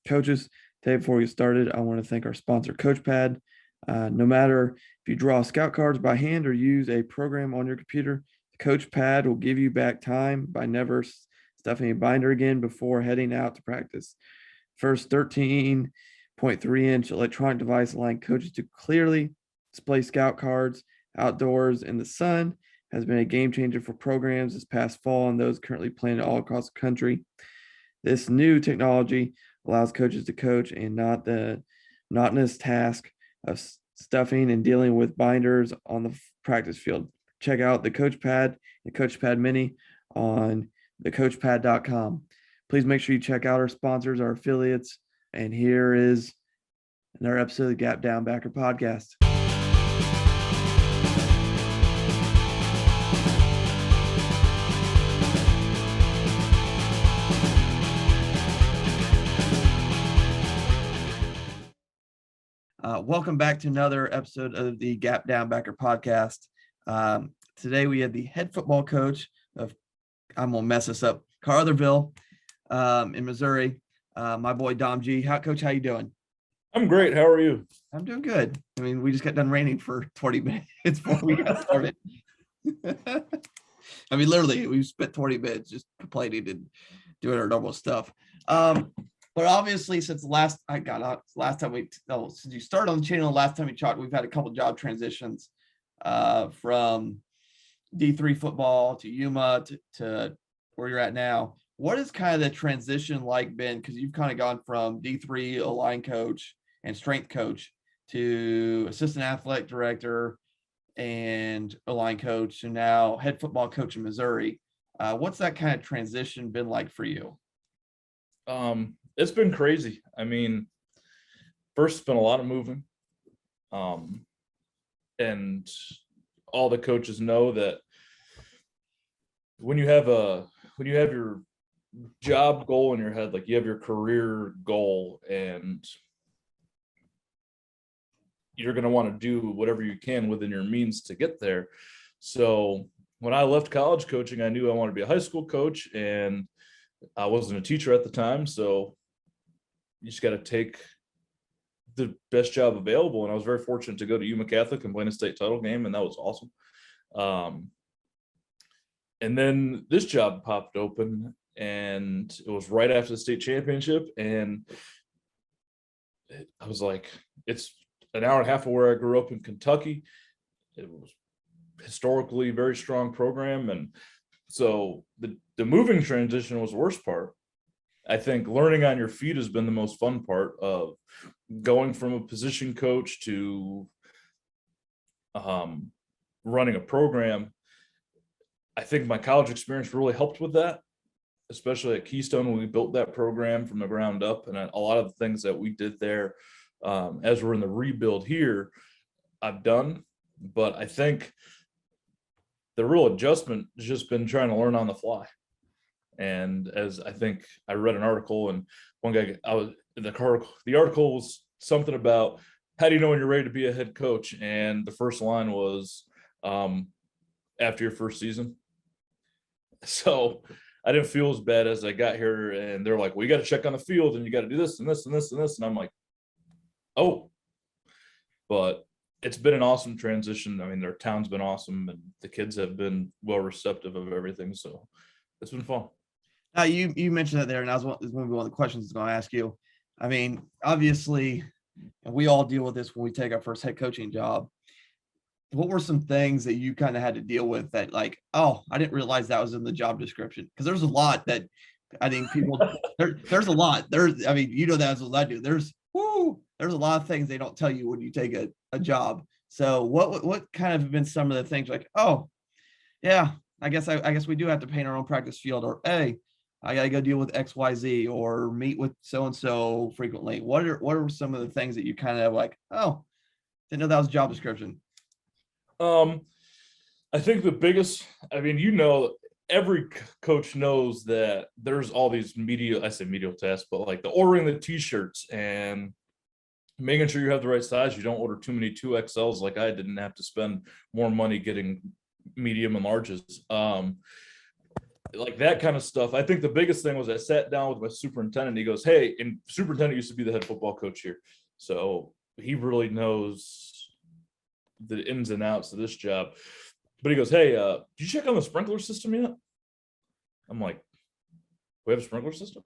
Coaches, today before we get started, I want to thank our sponsor, CoachPad. No matter if you draw scout cards by hand or use a program on your computer, CoachPad will give you back time by never stuffing a binder again before heading out to practice. First 13.3-inch electronic device allowing coaches to clearly display scout cards outdoors in the sun has been a game changer for programs this past fall and those currently planned all across the country. This new technology allows coaches to coach and not the monotonous task of stuffing and dealing with binders on the practice field. Check out the CoachPad and CoachPad Mini on thecoachpad.com. Please make sure you check out our sponsors, our affiliates, and here is another episode of the Gap Down Backer podcast. Welcome back to another episode of the Gap Down Backer podcast. Today we have the head football coach of, I'm going to mess this up, Caruthersville in Missouri, my boy Dom G. Coach, how you doing? I'm great. How are you? I'm doing good. I mean, we just got done raining for 20 minutes before we got started. I mean, literally, we spent 20 minutes just complaining and doing our normal stuff. But obviously, since since you started on the channel, last time we talked, we've had a couple job transitions from D3 football to Yuma to where you're at now. What is kind of the transition like been? Because you've kind of gone from D3 line coach and strength coach to assistant athletic director and a line coach, and now head football coach in Missouri. What's that kind of transition been like for you? It's been crazy. I mean, first it's been a lot of moving. And all the coaches know that when you have your job goal in your head, like you have your career goal and you're going to want to do whatever you can within your means to get there. So when I left college coaching, I knew I wanted to be a high school coach, and I wasn't a teacher at the time. So you just got to take the best job available. And I was very fortunate to go to Yuma Catholic and play in a state title game, and that was awesome. And then this job popped open, and it was right after the state championship. And I was like, it's an hour and a half of where I grew up in Kentucky. It was historically very strong program. And so the moving transition was the worst part. I think learning on your feet has been the most fun part of going from a position coach to running a program. I think my college experience really helped with that, especially at Keystone when we built that program from the ground up. And a lot of the things that we did there as we're in the rebuild here, I've done. But I think the real adjustment has just been trying to learn on the fly. And as I think I read an article, and one guy, the article was something about how do you know when you're ready to be a head coach? And the first line was after your first season. So I didn't feel as bad as I got here, and they're like, well, you got to check on the field and you got to do this and this and this and this. And I'm like, oh, but it's been an awesome transition. I mean, their town's been awesome, and the kids have been well receptive of everything. So it's been fun. Now, you mentioned that there, and that was one of the questions I was going to ask you. I mean, obviously, and we all deal with this when we take our first head coaching job. What were some things that you kind of had to deal with that, like, oh, I didn't realize that was in the job description? Because there's a lot that I think people there's a lot. I mean, you know that as well as I do. There's a lot of things they don't tell you when you take a job. So what kind of have been some of the things like, oh, yeah, I guess we do have to paint our own practice field, or hey, I got to go deal with XYZ or meet with so-and-so frequently. What are some of the things that you kind of like, oh, didn't know that was a job description? I think the biggest, I mean, every coach knows that there's all these medial tasks, but like the ordering the t-shirts and making sure you have the right size. You don't order too many 2XLs like I didn't have to spend more money getting medium and larges. like that kind of stuff. I think the biggest thing was I sat down with my superintendent. He goes, "Hey," and superintendent used to be the head football coach here, so he really knows the ins and outs of this job. But he goes, "Hey, did you check on the sprinkler system yet?" I'm like, "We have a sprinkler system?"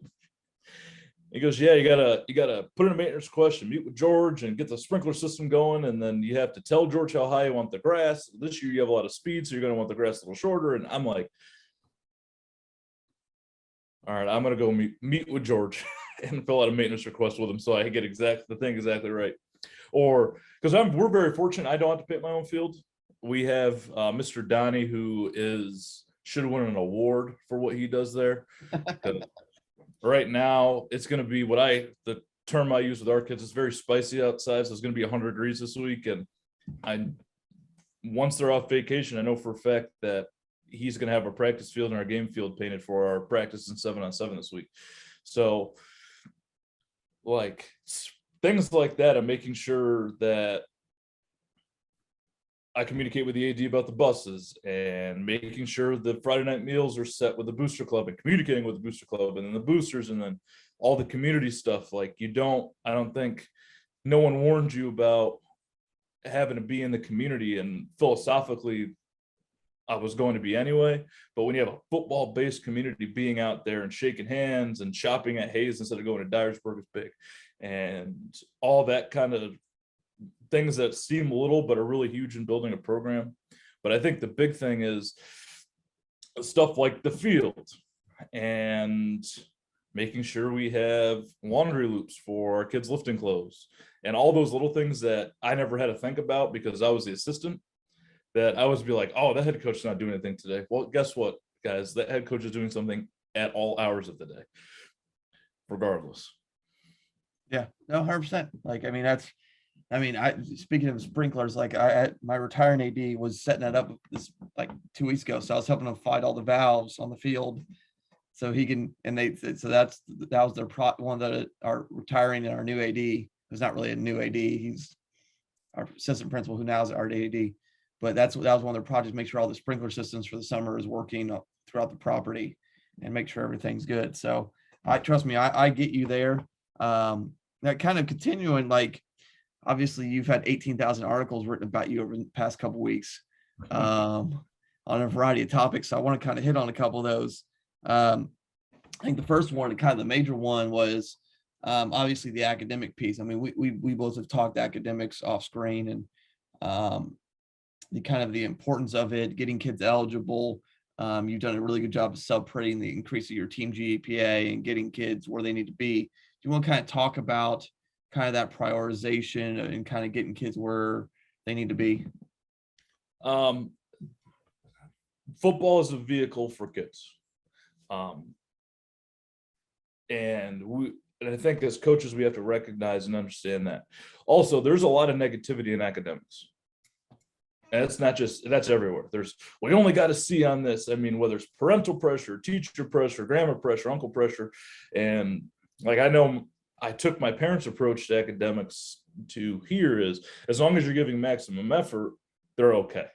He goes, "Yeah, you gotta put in a maintenance request, meet with George, and get the sprinkler system going, and then you have to tell George how high you want the grass. This year you have a lot of speed, so you're gonna want the grass a little shorter." And I'm like, "All right, I'm gonna go meet with George and fill out a maintenance request with him, so I get the thing exactly right." Or because we're very fortunate, I don't have to paint my own field. We have Mr. Donnie, who should win an award for what he does there. Right now, it's going to be the term I use with our kids. It's very spicy outside, so it's going to be 100 degrees this week. And once they're off vacation, I know for a fact that he's going to have our practice field and our game field painted for our practice in 7-on-7 this week. So, like things like that, I'm making sure that I communicate with the AD about the buses and making sure the Friday night meals are set with the booster club and communicating with the booster club and then the boosters and then all the community stuff. Like I don't think no one warned you about having to be in the community, and philosophically I was going to be anyway. But when you have a football based community, being out there and shaking hands and shopping at Hayes instead of going to Dyersburg is big, and all that kind of things that seem little but are really huge in building a program. But I think the big thing is stuff like the field and making sure we have laundry loops for our kids' lifting clothes and all those little things that I never had to think about because I was the assistant. That I always be like, "Oh, that head coach is not doing anything today." Well, guess what, guys? That head coach is doing something at all hours of the day, regardless. Yeah, no, 100%. Like, I mean, speaking of sprinklers, like my retiring AD was setting that up this like 2 weeks ago. So I was helping him fight all the valves on the field so he can, that was their one that are retiring, and our new AD was not really a new AD. He's our assistant principal who now is our AD. But that was one of their projects, make sure all the sprinkler systems for the summer is working throughout the property and make sure everything's good. So trust me, I get you there. That kind of continuing, like, obviously you've had 18,000 articles written about you over the past couple of weeks on a variety of topics. So I want to kind of hit on a couple of those. I think the first one, kind of the major one, was obviously the academic piece. I mean, we both have talked academics off screen, and the kind of the importance of it, getting kids eligible. You've done a really good job of subprinting the increase of your team GPA and getting kids where they need to be. Do you want to kind of talk about kind of that prioritization and kind of getting kids where they need to be? Football is a vehicle for kids. And I think as coaches, we have to recognize and understand that. Also, there's a lot of negativity in academics. And it's not just, that's everywhere. We only got a C on this. I mean, whether it's parental pressure, teacher pressure, grandma pressure, uncle pressure. And like, I know I took my parents' approach to academics to here is, as long as you're giving maximum effort, they're okay.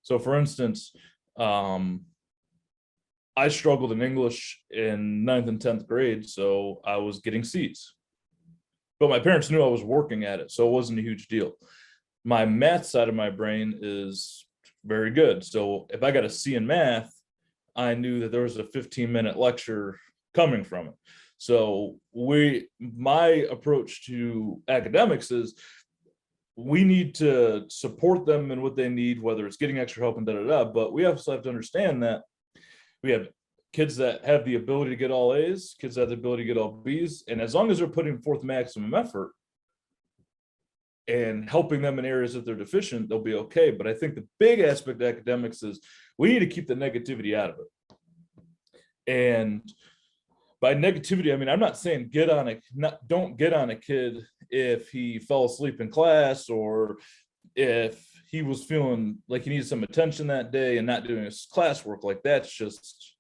So for instance, I struggled in English in 9th and 10th grade, so I was getting C's. But my parents knew I was working at it, so it wasn't a huge deal. My math side of my brain is very good. So if I got a C in math, I knew that there was a 15-minute lecture coming from it. So my approach to academics is we need to support them in what they need, whether it's getting extra help and but we also have to understand that we have kids that have the ability to get all A's, kids that have the ability to get all B's, and as long as they're putting forth maximum effort and helping them in areas that they're deficient, they'll be okay. But I think the big aspect of academics is we need to keep the negativity out of it. And by negativity, I mean, I'm not saying don't get on a kid if he fell asleep in class or if he was feeling like he needed some attention that day and not doing his classwork. Like, that's just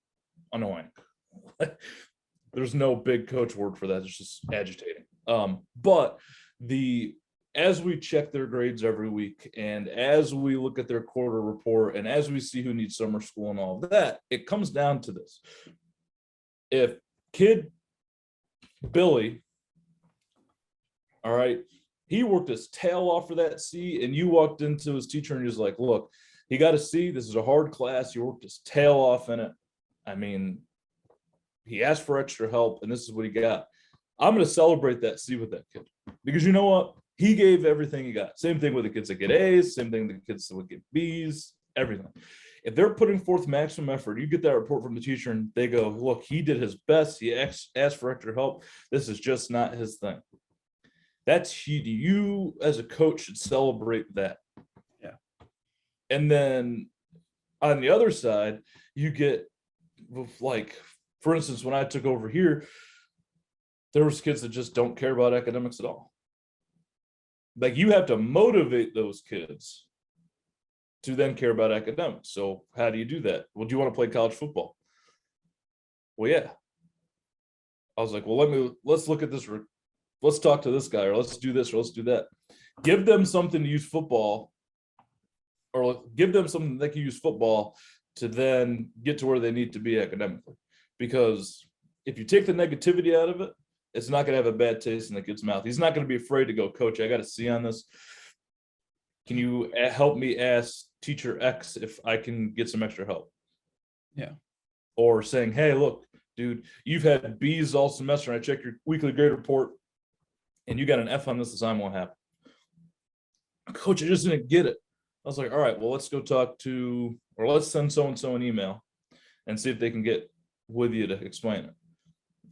annoying. There's no big coach word for that. It's just agitating. But the as we check their grades every week, and as we look at their quarter report, and as we see who needs summer school and all of that, it comes down to this. If kid Billy, all right, he worked his tail off for that C, and you walked into his teacher and he was like, look, he got a C. This is a hard class. He worked his tail off in it. I mean, he asked for extra help, and this is what he got. I'm going to celebrate that C with that kid, because you know what? He gave everything he got. Same thing with the kids that get A's, same thing with the kids that would get B's, everything. If they're putting forth maximum effort, you get that report from the teacher and they go, look, he did his best. He asked for extra help. This is just not his thing. That's you as a coach should celebrate that. Yeah. And then on the other side, you get, like, for instance, when I took over here, there was kids that just don't care about academics at all. Like, you have to motivate those kids to then care about academics. So how do you do that? Well, do you want to play college football? Well, yeah. I was like, well, let's look at this. Let's talk to this guy, or let's do this, or let's do that. Give them something to use football, or give them something they can use football to then get to where they need to be academically. Because if you take the negativity out of it, it's not going to have a bad taste in the kid's mouth. He's not going to be afraid to go, coach, I got a C on this. Can you help me ask teacher X if I can get some extra help? Yeah. Or saying, hey, look, dude, you've had B's all semester, and I checked your weekly grade report, and you got an F on this assignment. What happened? Coach, I just didn't get it. I was like, all right, well, let's go talk to, or let's send so-and-so an email and see if they can get with you to explain it.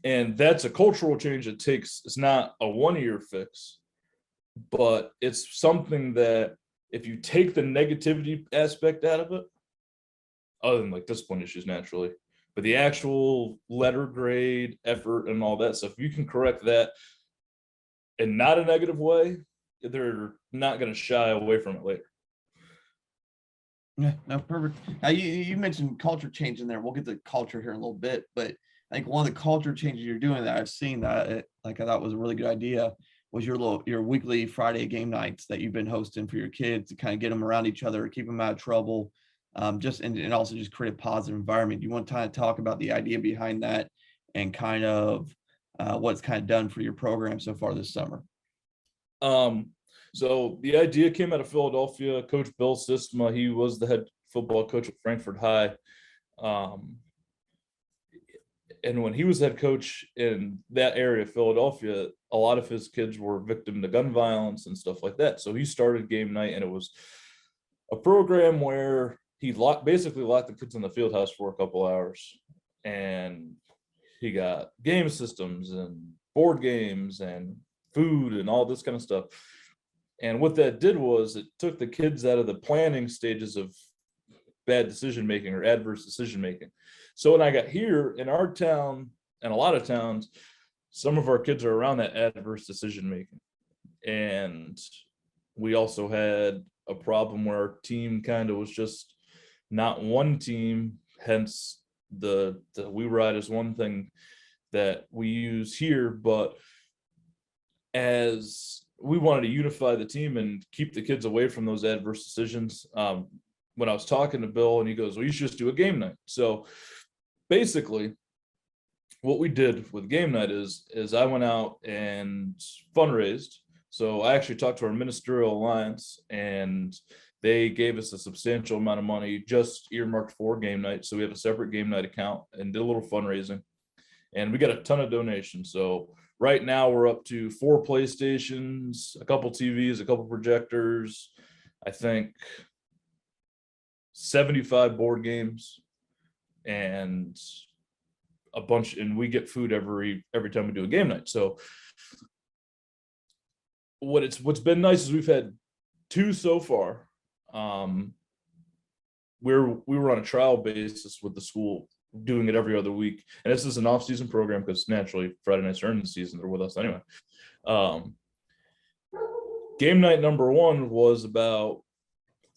And that's a cultural change that takes, it's not a 1-year fix, but it's something that if you take the negativity aspect out of it, other than like discipline issues naturally, but the actual letter grade, effort, and all that stuff, if you can correct that in not a negative way, they're not going to shy away from it later. Yeah, no, perfect. Now you mentioned culture change in there. We'll get to culture here in a little bit, but I think one of the culture changes you're doing that I've seen that I thought was a really good idea was your weekly Friday game nights that you've been hosting for your kids to kind of get them around each other, keep them out of trouble, and also just create a positive environment. You want to kind of talk about the idea behind that and kind of what's kind of done for your program so far this summer. So the idea came out of Philadelphia. Coach Bill Sistema, he was the head football coach at Frankfurt High. And when he was head coach in that area of Philadelphia, a lot of his kids were victim to gun violence and stuff like that. So he started game night, and it was a program where he basically locked the kids in the field house for a couple hours. And he got game systems and board games and food and all this kind of stuff. And what that did was it took the kids out of the planning stages of bad decision making or adverse decision making. So when I got here in our town and a lot of towns, some of our kids are around that adverse decision making. And we also had a problem where our team kind of was just not one team, hence the we ride is one thing that we use here, but as we wanted to unify the team and keep the kids away from those adverse decisions. When I was talking to Bill, and he goes, well, you should just do a game night. So basically what we did with game night is I went out and fundraised. So I actually talked to our ministerial alliance, and they gave us a substantial amount of money just earmarked for game night. So we have a separate game night account and did a little fundraising, and we got a ton of donations. So right now we're up to 4 PlayStations, a couple TVs, a couple projectors, I think 75 board games, and a bunch, and we get food every time we do a game night. So what's been nice is we've had 2 so far. We were on a trial basis with the school, doing it every other week, and this is an off-season program because naturally Friday nights are in the season, they're with us anyway. Game night number 1 was about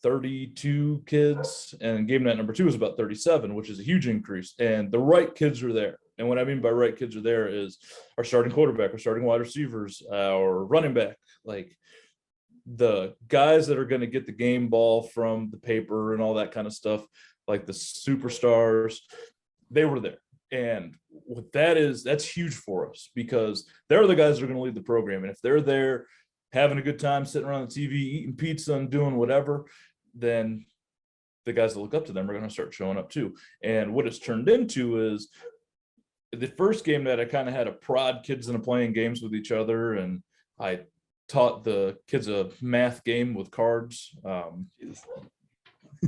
32 kids, and game night number 2 was about 37, which is a huge increase, and the right kids are there. And what I mean by right kids are there is our starting quarterback, our starting wide receivers, our running back. Like, the guys that are going to get the game ball from the paper and all that kind of stuff, like the superstars, they were there. And what that's huge for us, because they're the guys that are going to lead the program. And if they're there having a good time, sitting around the TV, eating pizza and doing whatever, then the guys that look up to them are going to start showing up too. And what it's turned into is, the first game that I kind of had to prod kids into playing games with each other, and I taught the kids a math game with cards, how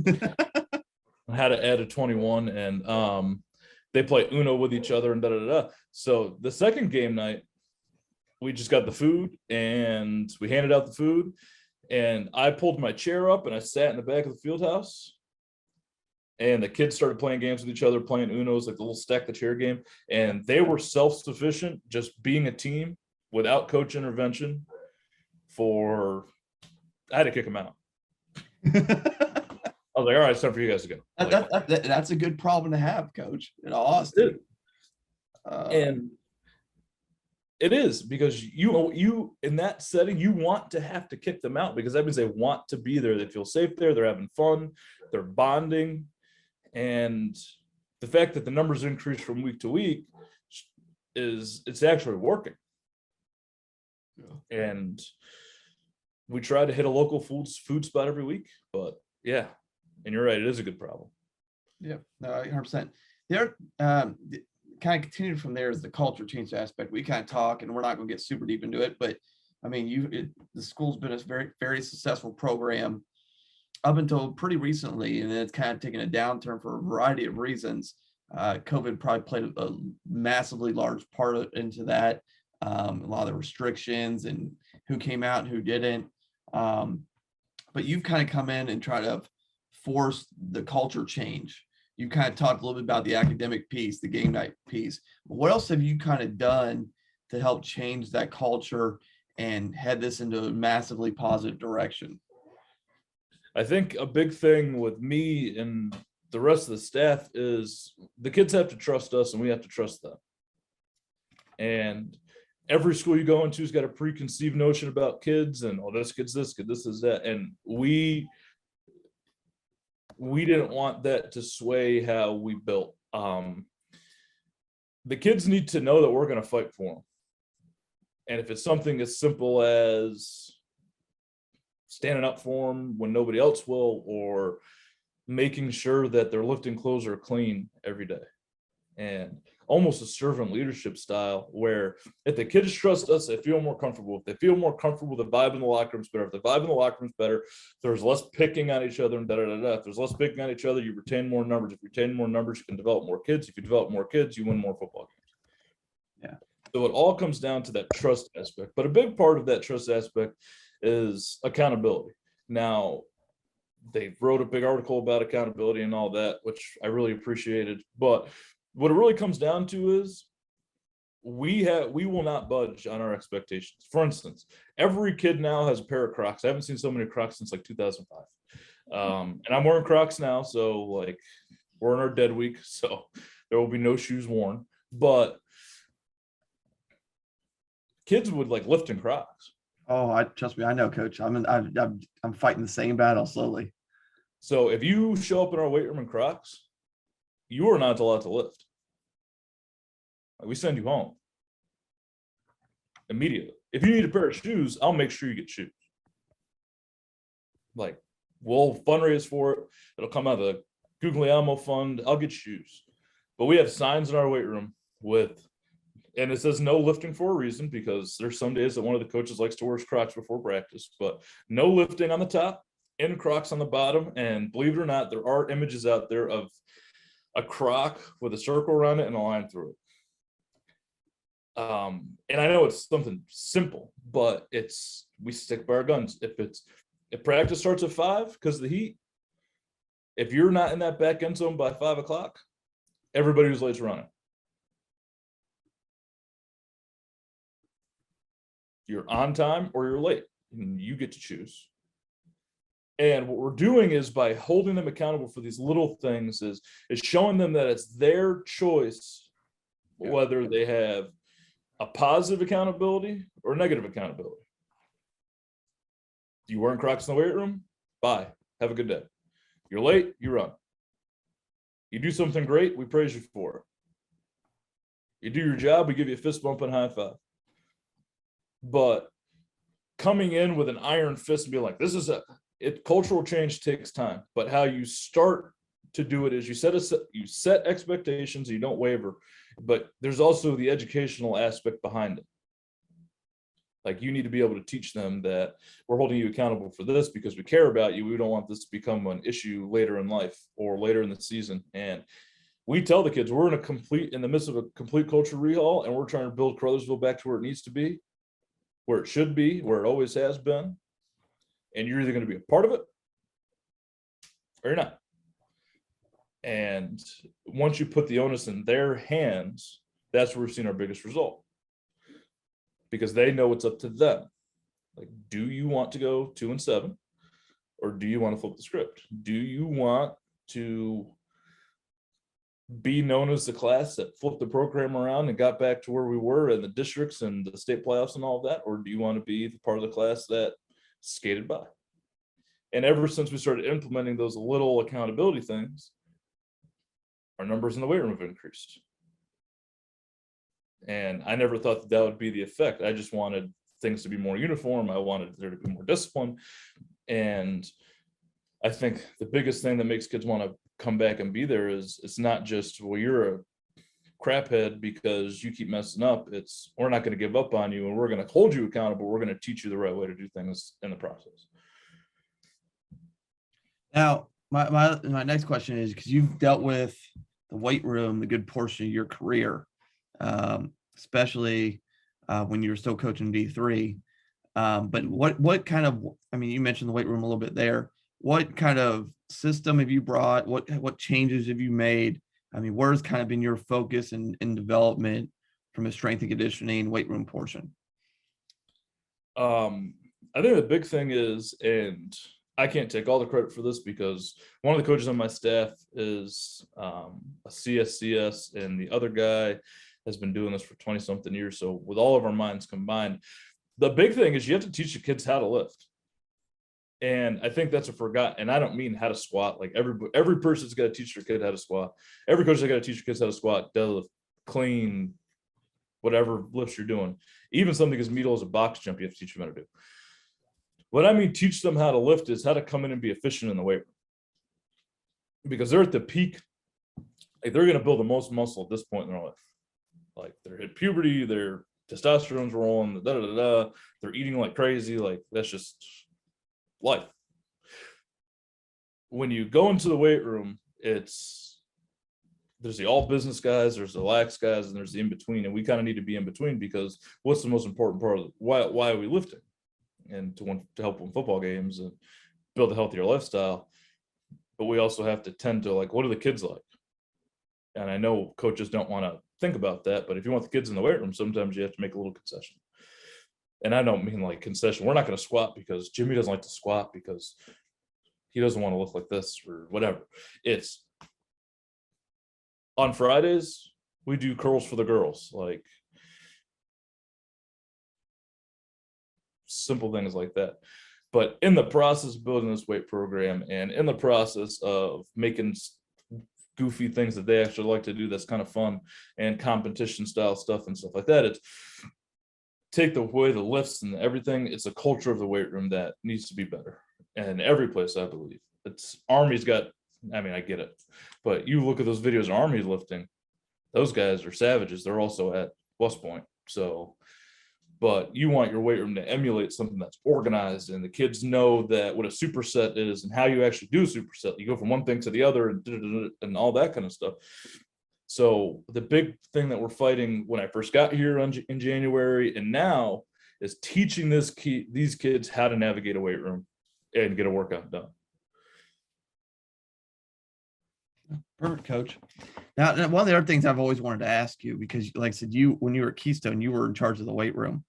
to add a 21, and they play Uno with each other and da-da-da-da. So the second game night, we just got the food and we handed out the food, and I pulled my chair up and I sat in the back of the field house, and the kids started playing games with each other, playing Unos, like the little stack the chair game. And they were self-sufficient, just being a team without coach intervention I had to kick them out. I was like, all right, it's time for you guys to go. That's a good problem to have, Coach, in all honesty. And it is, because you in that setting, you want to have to kick them out, because that means they want to be there. They feel safe there. They're having fun. They're bonding. And the fact that the numbers increase from week to week it's actually working. Yeah. And we try to hit a local food spot every week, but yeah, and you're right, it is a good problem. Yeah, no, 100%. There, kind of continued from there is the culture change aspect. We kind of talk, and we're not going to get super deep into it, but I mean, the school's been a very, very successful program up until pretty recently, and it's kind of taken a downturn for a variety of reasons. COVID probably played a massively large part into that. A lot of the restrictions and who came out and who didn't. But you've kind of come in and try to force the culture change. You kind of talked a little bit about the academic piece, the game night piece. What else have you kind of done to help change that culture and head this into a massively positive direction? I think a big thing with me and the rest of the staff is the kids have to trust us and we have to trust them. And every school you go into has got a preconceived notion about kids, and this kid's this kid, this is that. And we didn't want that to sway how we built. The kids need to know that we're going to fight for them. And if it's something as simple as standing up for them when nobody else will, or making sure that their lifting clothes are clean every day, and almost a servant leadership style, where if the kids trust us, they feel more comfortable. If they feel more comfortable, the vibe in the locker room's better. If the vibe in the locker room's better, there's less picking on each other and da-da-da-da. If there's less picking on each other, you retain more numbers. If you retain more numbers, you can develop more kids. If you develop more kids, you win more football games. Yeah. So it all comes down to that trust aspect. But a big part of that trust aspect is accountability. Now, they wrote a big article about accountability and all that, which I really appreciated. But what it really comes down to is we will not budge on our expectations. For instance, every kid now has a pair of Crocs. I haven't seen so many Crocs since like 2005. And I'm wearing Crocs now, so like we're in our dead week, so there will be no shoes worn. But kids would like lift in Crocs. Oh, trust me, I know, Coach. I'm fighting the same battle slowly. So if you show up in our weight room in Crocs, you are not allowed to lift. Like, we send you home immediately. If you need a pair of shoes, I'll make sure you get shoes. Like, we'll fundraise for it. It'll come out of the Guglielmo fund. I'll get shoes. But we have signs in our weight room and it says no lifting for a reason, because there's some days that one of the coaches likes to wear his Crocs before practice, but no lifting on the top, in Crocs on the bottom. And believe it or not, there are images out there of a Croc with a circle around it and a line through it. And I know it's something simple, but we stick by our guns. If practice starts at 5 because of the heat, if you're not in that back end zone by 5 o'clock, everybody who's late's running. You're on time or you're late, and you get to choose. And what we're doing is, by holding them accountable for these little things, is showing them that it's their choice whether they have a positive accountability or negative accountability. You wearing Crocs in the weight room? Bye. Have a good day. You're late, you run. You do something great, we praise you for it. You do your job, we give you a fist bump and high five. But coming in with an iron fist and be like, this is cultural change takes time, but how you start to do it is you set expectations, you don't waver, but there's also the educational aspect behind it. Like, you need to be able to teach them that we're holding you accountable for this because we care about you. We don't want this to become an issue later in life or later in the season. And we tell the kids we're in the midst of a complete culture rehaul, and we're trying to build Caruthersville back to where it needs to be, where it should be, where it always has been. And you're either going to be a part of it or you're not. And once you put the onus in their hands, that's where we've seen our biggest result. Because they know it's up to them. Like, do you want to go 2-7, or do you want to flip the script? Do you want to be known as the class that flipped the program around and got back to where we were in the districts and the state playoffs and all of that? Or do you want to be the part of the class that skated by? And ever since we started implementing those little accountability things, our numbers in the weight room have increased. And I never thought that would be the effect. I just wanted things to be more uniform. I wanted there to be more discipline. And I think the biggest thing that makes kids want to come back and be there is it's not just, well, you're a craphead because you keep messing up. It's, we're not going to give up on you, and we're going to hold you accountable. We're going to teach you the right way to do things in the process. Now, my next question is, because you've dealt with the weight room the good portion of your career, especially when you were still coaching D3. But what kind of, I mean, you mentioned the weight room a little bit there. What kind of system have you brought? What changes have you made? I mean, where's kind of been your focus in development from a strength and conditioning weight room portion? I think the big thing is, and I can't take all the credit for this because one of the coaches on my staff is a CSCS, and the other guy has been doing this for 20 something years. So with all of our minds combined, the big thing is you have to teach the kids how to lift. And I think that's a forgotten, and I don't mean how to squat. Like every person's got to teach their kid how to squat. Every coach has got to teach your kids how to squat, deadlift, clean, whatever lifts you're doing. Even something as meaty as a box jump, you have to teach them how to do. What I mean teach them how to lift is how to come in and be efficient in the weight room. Because they're at the peak, like they're going to build the most muscle at this point in their life. Like they're hit puberty, their testosterone's rolling, they're eating like crazy. Like that's just life. When you go into the weight room, there's the all business guys, there's the lax guys, and there's the in between. And we kind of need to be in between, because what's the most important part of why are we lifting? And to help win football games and build a healthier lifestyle. But we also have to tend to, like, what are the kids like? And I know coaches don't want to think about that, but if you want the kids in the weight room, sometimes you have to make a little concession. And I don't mean like concession. We're not going to squat because Jimmy doesn't like to squat because he doesn't want to look like this or whatever. It's on Fridays, we do curls for the girls, like simple things like that. But in the process of building this weight program and in the process of making goofy things that they actually like to do that's kind of fun and competition style stuff and stuff like that, it's take the way the lifts and everything. It's a culture of the weight room that needs to be better. And every place, I believe. It's Army's got, I mean, I get it, but you look at those videos of Army lifting, those guys are savages. They're also at West Point. So, but you want your weight room to emulate something that's organized, and the kids know that what a superset is and how you actually do a superset. You go from one thing to the other and all that kind of stuff. So the big thing that we're fighting when I first got here in January and now is teaching these kids how to navigate a weight room and get a workout done. Perfect, Coach. Now, one of the other things I've always wanted to ask you, because like I said, when you were at Keystone, you were in charge of the weight room.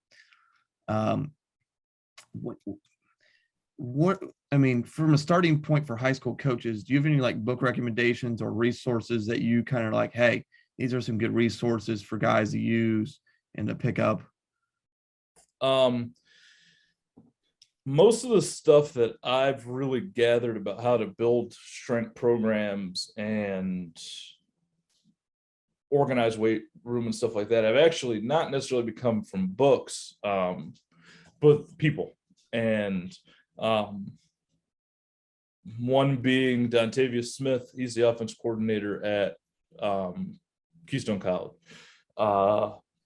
What I mean, from a starting point for high school coaches, do you have any like book recommendations or resources that you kind of like, hey, these are some good resources for guys to use and to pick up? most of the stuff that I've really gathered about how to build strength programs and organize weight room and stuff like that, I've actually not necessarily become from books, but people. And one being Dontavius Smith, he's the offense coordinator at Keystone College.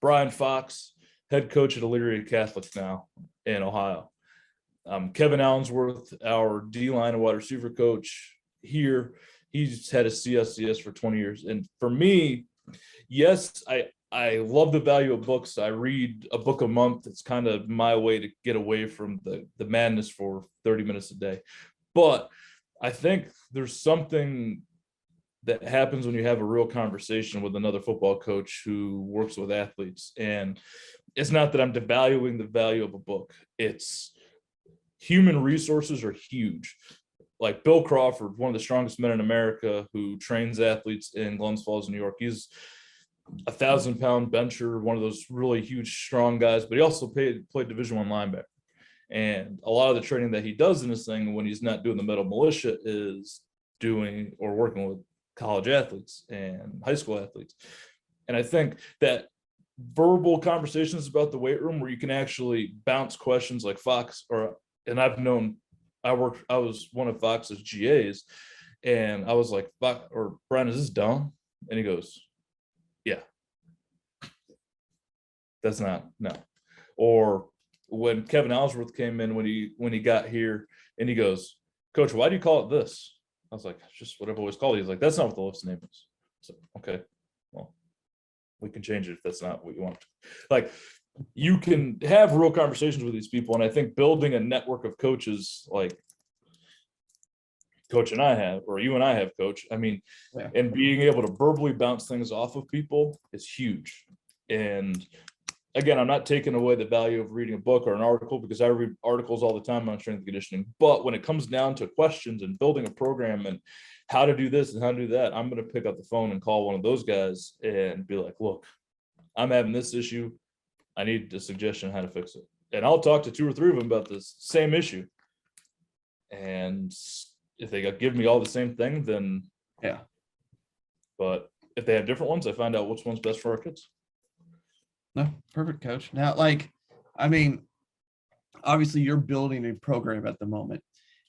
Brian Fox, head coach at Elyria Catholic now in Ohio. Kevin Allensworth, our D-line and wide receiver coach here, he's had a CSCS for 20 years. And for me, yes, I love the value of books. I read a book a month. It's kind of my way to get away from the madness for 30 minutes a day. But I think there's something that happens when you have a real conversation with another football coach who works with athletes. And it's not that I'm devaluing the value of a book. It's human resources are huge. Like Bill Crawford, one of the strongest men in America who trains athletes in Glens Falls, New York. He's 1,000-pound bencher, one of those really huge, strong guys, but he also played Division I linebacker. And a lot of the training that he does in this thing when he's not doing the metal militia is doing or working with college athletes and high school athletes. And I think that verbal conversations about the weight room where you can actually bounce questions like Fox and I've known, I was one of Fox's GAs, and I was like, Brian, is this dumb? And he goes, yeah, that's not, no. Or when Kevin Allsworth came in, when he got here, and he goes, Coach, why do you call it this? I was like, it's just what I've always called it. He's like, that's not what the lift's name is. So, okay, well, we can change it if that's not what you want. Like, you can have real conversations with these people. And I think building a network of coaches like Coach and I have, or you and I have, Coach, I mean, yeah. And being able to verbally bounce things off of people is huge. And again, I'm not taking away the value of reading a book or an article, because I read articles all the time on strength and conditioning. But when it comes down to questions and building a program and how to do this and how to do that, I'm going to pick up the phone and call one of those guys and be like, look, I'm having this issue. I need a suggestion how to fix it. And I'll talk to 2 or 3 of them about this same issue. And if they give me all the same thing, then yeah. But if they have different ones, I find out which one's best for our kids. No, perfect, Coach. Now, I mean, obviously you're building a program at the moment,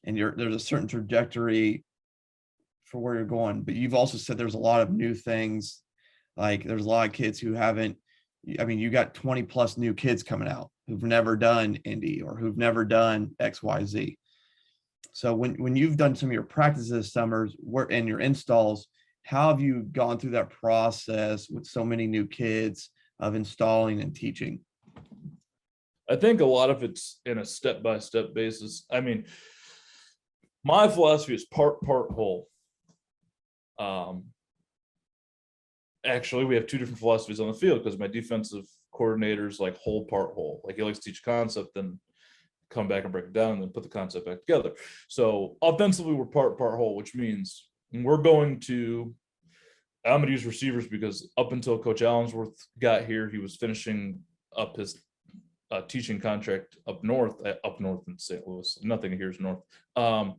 and there's a certain trajectory for where you're going, but you've also said there's a lot of new things. Like there's a lot of kids who haven't, I mean, you got 20 plus new kids coming out who've never done Indy or who've never done XYZ. So when you've done some of your practices this summer and your installs, how have you gone through that process with so many new kids of installing and teaching? I think a lot of it's in a step-by-step basis. I mean, my philosophy is part whole. Actually, we have 2 different philosophies on the field, because my defensive coordinator's like whole, part whole. Like he likes to teach concept, then come back and break it down and then put the concept back together. So offensively, we're part whole, which means we're going to, I'm going to use receivers because up until Coach Allensworth got here, he was finishing up his teaching contract up north in St. Louis. Nothing here is north. But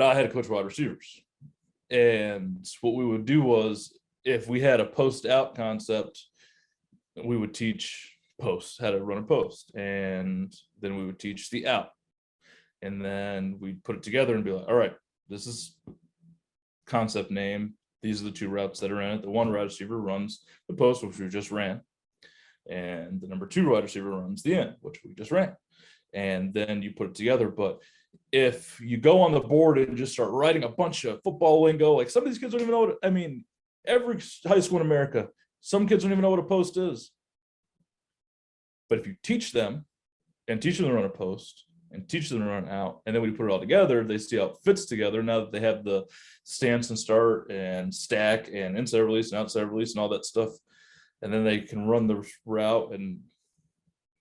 I had to coach wide receivers. And what we would do was, if we had a post out concept, we would teach post, how to run a post, and then we would teach the out, and then we'd put it together and be like, all right, this is concept name, these are the 2 routes that are in it. The one wide receiver runs the post, which we just ran, and the number 2 wide receiver runs the end, which we just ran, and then you put it together. But if you go on the board and just start writing a bunch of football lingo, like some of these kids don't even know what, I mean, every high school in America, some kids don't even know what a post is. But if you teach them and teach them to run a post and teach them to run out, and then when you put it all together, they see how it fits together. Now that they have the stance and start and stack and inside release and outside release and all that stuff, and then they can run the route and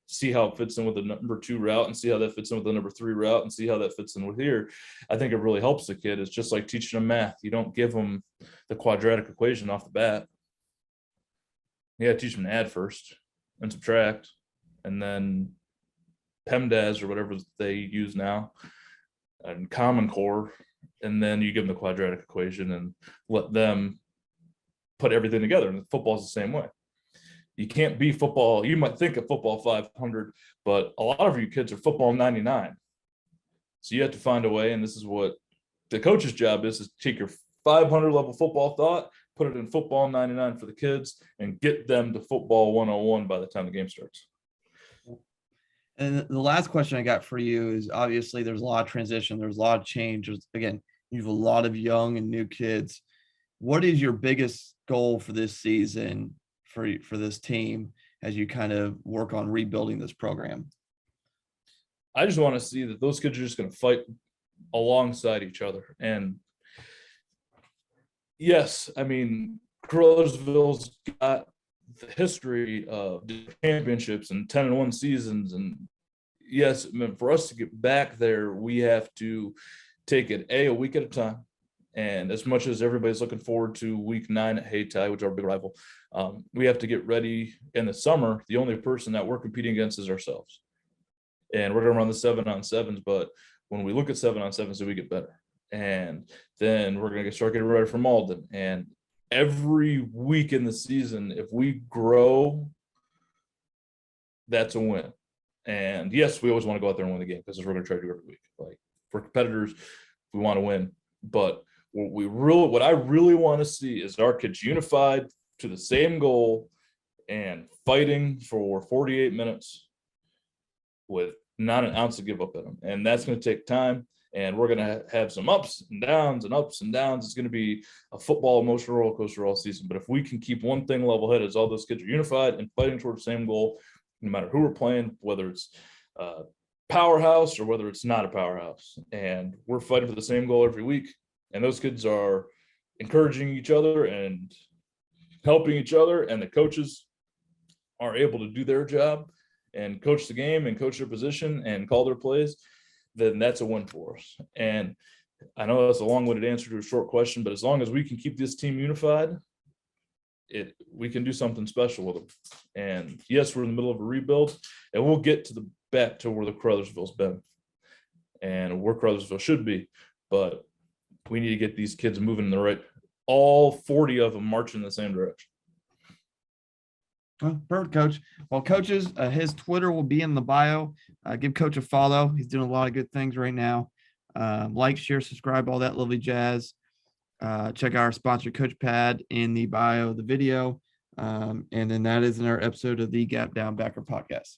see how it fits in with the number 2 route and see how that fits in with the number 3 route and see how that fits in with here. I think it really helps the kid. It's just like teaching them math. You don't give them the quadratic equation off the bat. You got to teach them to add first and subtract, and then PEMDAS or whatever they use now, and Common Core, and then you give them the quadratic equation and let them put everything together. And football is the same way. You can't be football. You might think of football 500, but a lot of you kids are football 99. So you have to find a way, and this is what the coach's job is take your 500 level football thought, put it in football 99 for the kids, and get them to football 101 by the time the game starts. And the last question I got for you is, obviously there's a lot of transition. There's a lot of change. Again, you have a lot of young and new kids. What is your biggest goal for this season for this team as you kind of work on rebuilding this program? I just want to see that those kids are just going to fight alongside each other. And yes, I mean, Caruthersville's got the history of championships and 10-1 seasons. And yes, I mean, for us to get back there, we have to take it a week at a time. And as much as everybody's looking forward to week 9 at Hayti, which is our big rival, we have to get ready in the summer. The only person that we're competing against is ourselves. And we're going to run the 7-on-7s, but when we look at 7-on-7s, we get better. And then we're going to start getting ready for Malden. And every week in the season, if we grow, that's a win. And yes, we always want to go out there and win the game because we're going to try to do every week. Like, for competitors, we want to win. But what I really want to see is our kids unified to the same goal and fighting for 48 minutes with not an ounce to give up in them. And that's going to take time. And we're going to have some ups and downs and ups and downs. It's going to be a football emotional roller coaster all season. But if we can keep one thing level headed, is all those kids are unified and fighting towards the same goal, no matter who we're playing, whether it's powerhouse or whether it's not a powerhouse. And we're fighting for the same goal every week. And those kids are encouraging each other and helping each other. And the coaches are able to do their job and coach the game and coach their position and call their plays. Then that's a win for us. And I know that's a long-winded answer to a short question, but as long as we can keep this team unified, we can do something special with them. And yes, we're in the middle of a rebuild, and we'll get to back to where the Caruthersville's been and where Caruthersville should be. But we need to get these kids moving in the right, all 40 of them marching in the same direction. Perfect, Coach. Well, coaches, his Twitter will be in the bio. Give Coach a follow. He's doing a lot of good things right now. Like, share, subscribe, all that lovely jazz. Check out our sponsor, CoachPad, in the bio of the video. And then that is in our episode of the Gap Down Backer podcast.